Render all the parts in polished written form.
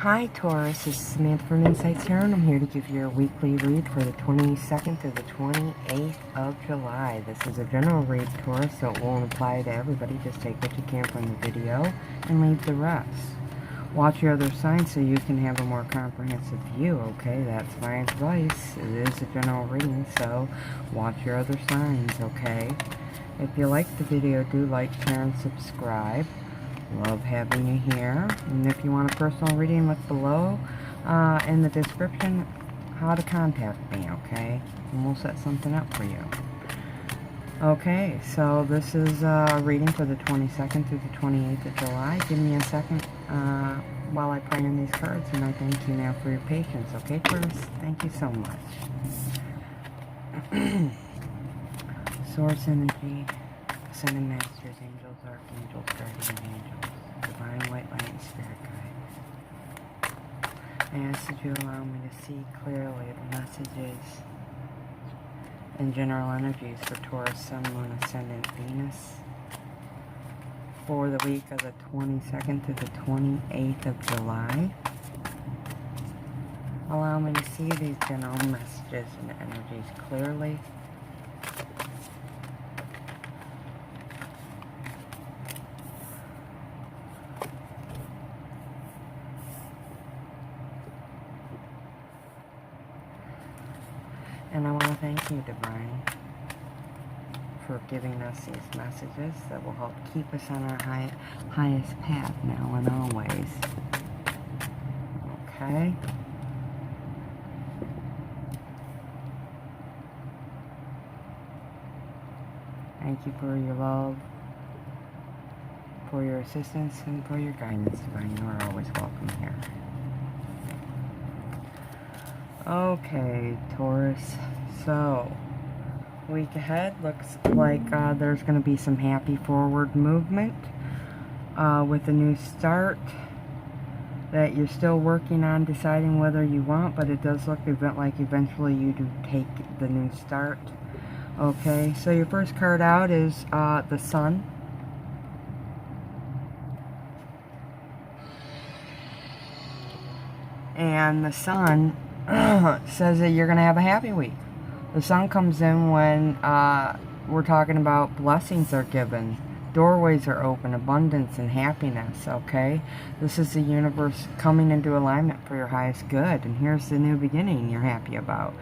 Hi Taurus, this is Samantha from Insights here, and I'm here to give you your weekly read for the 22nd to the 28th of July. This is a general read, Taurus, so it won't apply to everybody. Just take what you can from the video and leave the rest. Watch your other signs so you can have a more comprehensive view, okay? That's my advice. It is a general reading, so watch your other signs, okay? If you like the video, do like, share, and subscribe. Love having you here. And if you want a personal reading, look below in the description how to contact me, okay? And we'll set something up for you. Okay, so this is a reading for the 22nd through the 28th of July. Give me a second while I play in these cards, and I thank you now for your patience, okay, Taurus? Thank you so much. Source energy, ascended masters, angels, archangels, guardian angels, divine white light, and spirit guide. I ask that you allow me to see clearly the messages and general energies for Taurus, Sun, Moon, Ascendant, Venus for the week of the 22nd to the 28th of July. Allow me to see these general messages and energies clearly. And I want to thank you, Divine, for giving us these messages that will help keep us on our highest path now and always. Okay? Thank you for your love, for your assistance, and for your guidance, Divine. You are always welcome here. Okay, Taurus, so week ahead looks like there's going to be some happy forward movement with a new start that you're still working on deciding whether you want, but it does look like eventually you do take the new start. Okay, so your first card out is the Sun. And the Sun says that you're going to have a happy week. The Sun comes in when we're talking about blessings are given, doorways are open, abundance and happiness, okay? This is the universe coming into alignment for your highest good, and here's the new beginning you're happy about.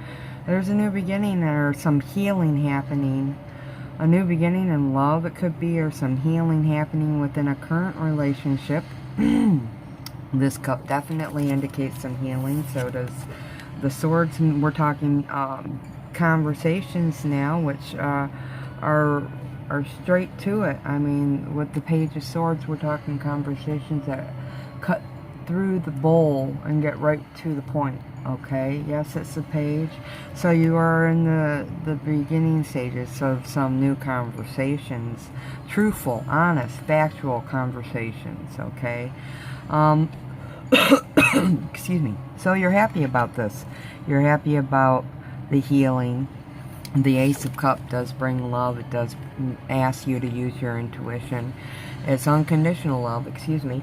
There's a new beginning, there's some healing happening, a new beginning in love it could be, or some healing happening within a current relationship. This cup definitely indicates some healing, so does the Swords. We're talking conversations now, which are straight to it. I mean, with the Page of Swords, we're talking conversations that cut through the bowl and get right to the point, okay? Yes, it's a page. So you are in the beginning stages of some new conversations. Truthful, honest, factual conversations, okay? Excuse me. So you're happy about this. You're happy about the healing. The Ace of Cups does bring love. It does ask you to use your intuition. It's unconditional love, excuse me.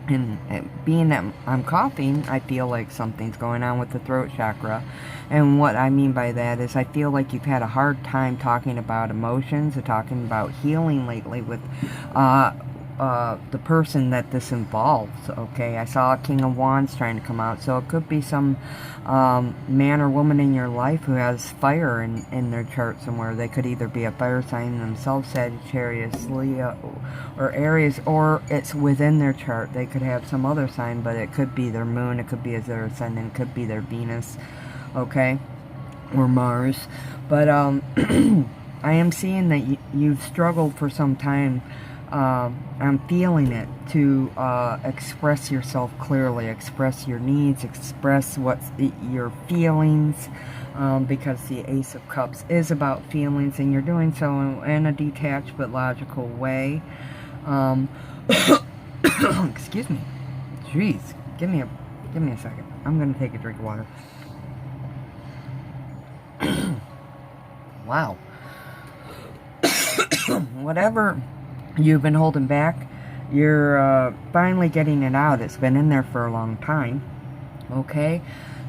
And being that I'm coughing, I feel like something's going on with the throat chakra. And what I mean by that is I feel like you've had a hard time talking about emotions and talking about healing lately with the person that this involves, okay? I saw a King of Wands trying to come out, so it could be some man or woman in your life who has fire in their chart somewhere. They could either be a fire sign themselves, Sagittarius, Leo, or Aries, or it's within their chart. They could have some other sign, but it could be their moon, it could be their ascendant, it could be their Venus, okay? Or Mars. But I am seeing that you've struggled for some time. I'm feeling it, to express yourself clearly, express your needs, express your feelings, because the Ace of Cups is about feelings, and you're doing so in a detached but logical way. Excuse me. Jeez, give me a second. I'm gonna take a drink of water. Wow. Whatever you've been holding back You're finally getting it out. It's been in there for a long time. Okay?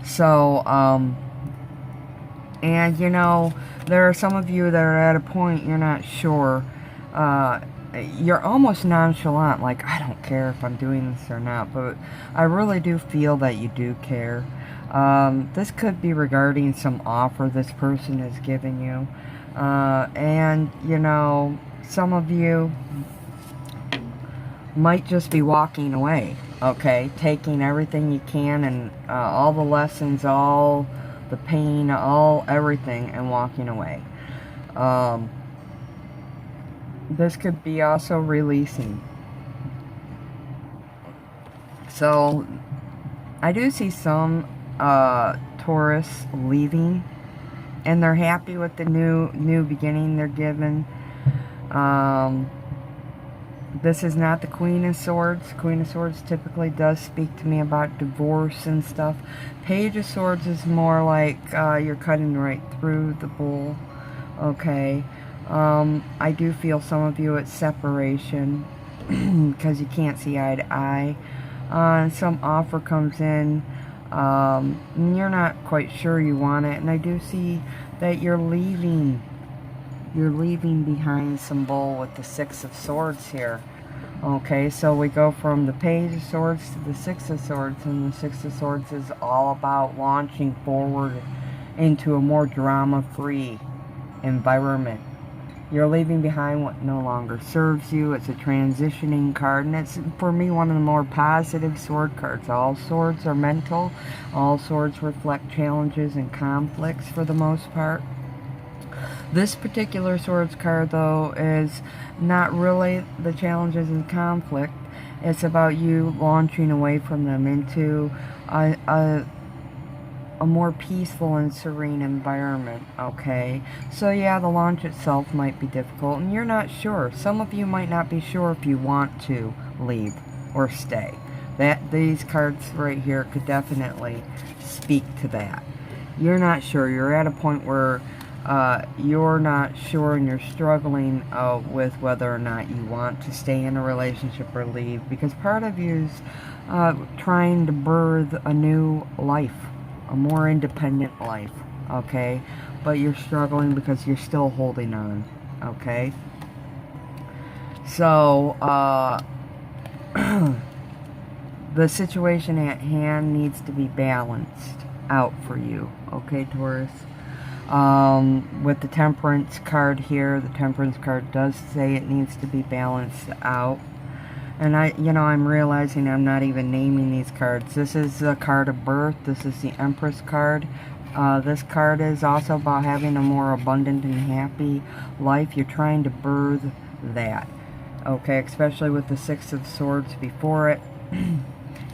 So, and you know, there are some of you that are at a point you're not sure. You're almost nonchalant, like, I don't care if I'm doing this or not, but I really do feel that you do care. This could be regarding some offer this person is giving you. And, you know, some of you might just be walking away, okay? Taking everything you can and all the lessons, all the pain, all everything, and walking away. This could be also releasing. So, I do see some Taurus leaving, and they're happy with the new beginning they're given. This is not the Queen of Swords. Queen of Swords typically does speak to me about divorce and stuff. Page of Swords is more like you're cutting right through the bull. Okay. I do feel some of you it's separation because you can't see eye to eye. Some offer comes in. And you're not quite sure you want it. And I do see that you're leaving. You're leaving behind some bull with the Six of Swords here. Okay, so we go from the Page of Swords to the Six of Swords, and the Six of Swords is all about launching forward into a more drama-free environment. You're leaving behind what no longer serves you. It's a transitioning card, and it's, for me, one of the more positive sword cards. All swords are mental. All swords reflect challenges and conflicts for the most part. This particular swords card, though, is not really the challenges and conflict. It's about you launching away from them into a more peaceful and serene environment, okay? So yeah, the launch itself might be difficult, and you're not sure. Some of you might not be sure if you want to leave or stay. These cards right here could definitely speak to that. You're not sure. You're at a point where you're not sure and you're struggling with whether or not you want to stay in a relationship or leave, because part of you is trying to birth a new life, a more independent life, okay? But you're struggling because you're still holding on, okay? So, the situation at hand needs to be balanced out for you, okay, Taurus? With the Temperance card here, the Temperance card does say it needs to be balanced out. And I'm realizing I'm not even naming these cards. This is the card of birth. This is the Empress card. This card is also about having a more abundant and happy life. You're trying to birth that. Okay, especially with the Six of Swords before it.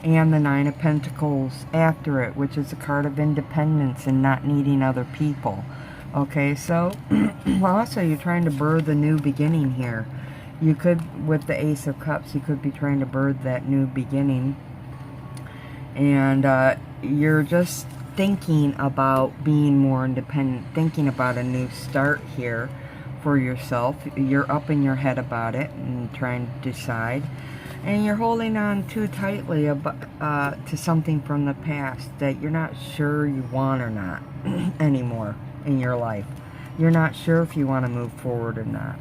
And the Nine of Pentacles after it, which is a card of independence and not needing other people. Okay, so also you're trying to birth a new beginning here. You could, with the Ace of Cups, you could be trying to birth that new beginning. And you're just thinking about being more independent, thinking about a new start here for yourself. You're up in your head about it and trying to decide. And you're holding on too tightly to something from the past that you're not sure you want or not anymore in your life. You're not sure if you want to move forward or not.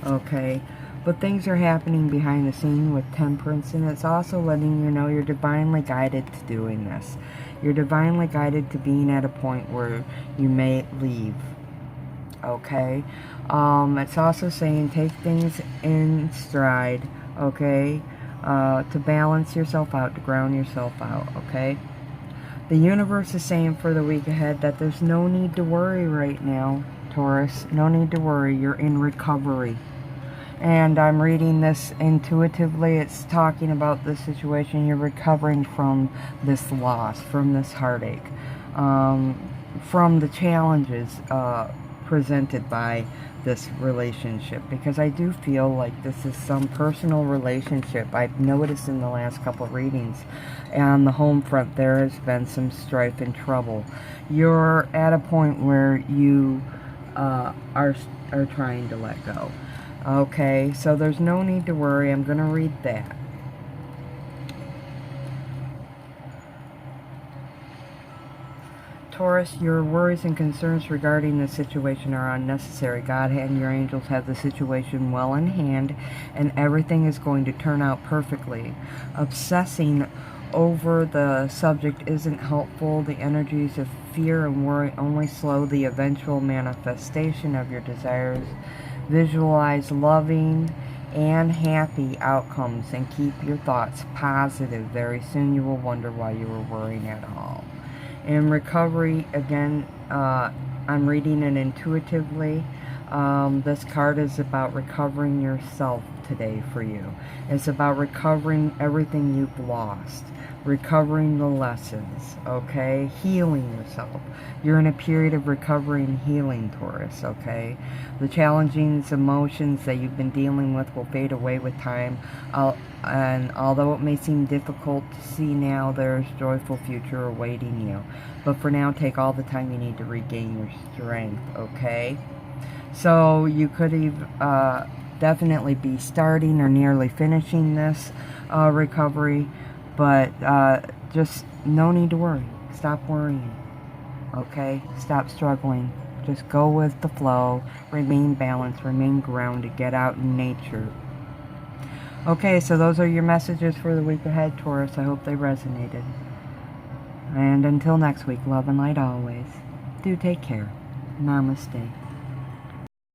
Okay? But things are happening behind the scene with Temperance, and it's also letting you know you're divinely guided to doing this. You're divinely guided to being at a point where you may leave. Okay? It's also saying take things in stride. Okay? To balance yourself out, to ground yourself out, okay? The universe is saying for the week ahead that there's no need to worry right now, Taurus. No need to worry. You're in recovery. And I'm reading this intuitively. It's talking about this situation. You're recovering from this loss, from this heartache, from the challenges presented by this relationship, because I do feel like this is some personal relationship. I've noticed in the last couple of readings on the home front there has been some strife and trouble. You're at a point where you are trying to let go. Okay, so there's no need to worry. I'm going to read that. Taurus, your worries and concerns regarding the situation are unnecessary. God and your angels have the situation well in hand, and everything is going to turn out perfectly. Obsessing over the subject isn't helpful. The energies of fear and worry only slow the eventual manifestation of your desires. Visualize loving and happy outcomes and keep your thoughts positive. Very soon you will wonder why you were worrying at all. In recovery, again, I'm reading it intuitively. This card is about recovering yourself today for you. It's about recovering everything you've lost. Recovering the lessons, okay? Healing yourself. You're in a period of recovery and healing, Taurus, okay? The challenging emotions that you've been dealing with will fade away with time. And although it may seem difficult to see now, there's a joyful future awaiting you. But for now, take all the time you need to regain your strength, okay? So you could definitely be starting or nearly finishing this recovery. But just no need to worry. Stop worrying. Okay? Stop struggling. Just go with the flow. Remain balanced. Remain grounded. Get out in nature. Okay, so those are your messages for the week ahead, Taurus. I hope they resonated. And until next week, love and light always. Do take care. Namaste.